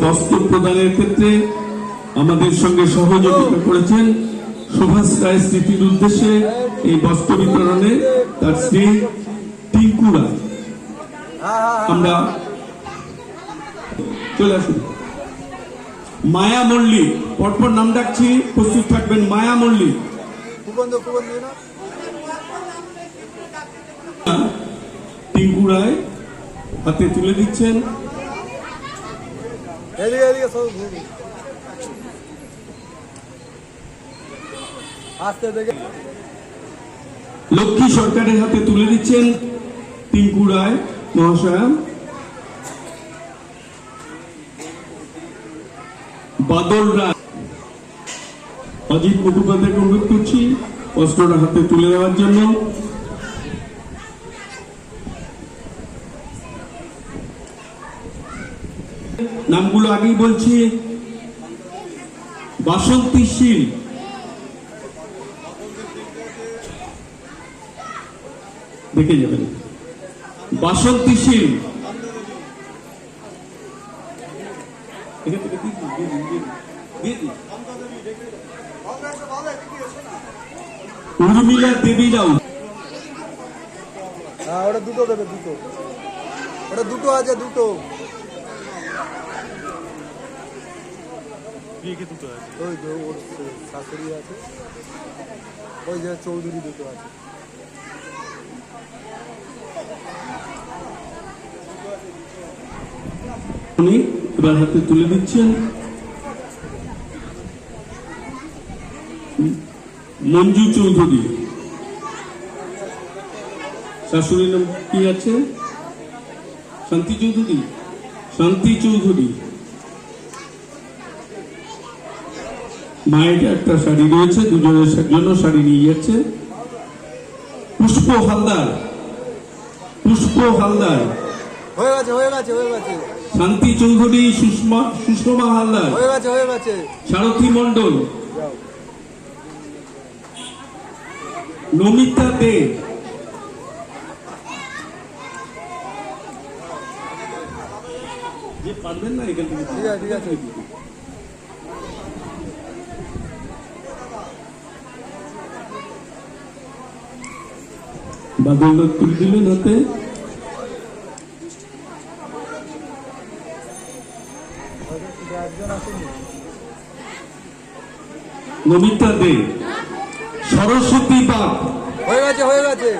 বস্ত্র প্রদানের ক্ষেত্রে আমাদের সঙ্গে সহযোগিতা করেছেন। সুভাষ রায় স্মৃতির উদ্দেশ্যে এই বস্ত্র বিতরণে তার স্ত্রী টিঙ্কু রায়। আমরা চলে আসুন। মায়া মল্লিক, পরপর নাম ডাকছি, প্রস্তুত থাকবেন। মায়া মল্লিক, টিঙ্কু রায় হাতে তুলে দিচ্ছেন। লক্ষ্মী সরকারের হাতে তুলে দিচ্ছেন টিঙ্কু রায় মহাশয়া। বাদল রায়, অজিত মুখোপাধ্যায়কে অনুরোধ করছি অস্ত্রটা হাতে তুলে দেওয়ার জন্য। নামগুলো আগেই বলছি। বাসন্তী শীল, দেখে যাবেন। বাসন্তী শীল, উর্মিলা দেবী রাও। ওটা দুটো দেবে, দুটো, ওটা দুটো আছে, দুটো ওই যে ওর শাশুড়ি আছে, ওই যে চৌধুরী দুটো আছে। উনি এবার হাতে তুলে দিচ্ছেন মঞ্জু চৌধুরী। শাশুড়ির নাম কি আছে? শান্তি চৌধুরী। শান্তি চৌধুরী। মায়ের একটা শাড়ি রয়েছে, দুজনের জন্য শাড়ি নিয়ে যাচ্ছে। পুষ্প হালদার। পুষ্প হালদার, হয়ে গেছে, হয়ে গেছে, হয়ে গেছে। শান্তি চৌধুরী, সুষমা হালদার, হয়ে গেছে, হয়ে গেছে। সারথী মন্ডল, নমিতা দে, যে পারবেন না এখান থেকে। ঠিক আছে, ঠিক আছে। বাদল তুলে দিলেন হাতে। নমিতা দে, সরস্বতী বাগ, হয়ে গেছে, হয়ে গেছে।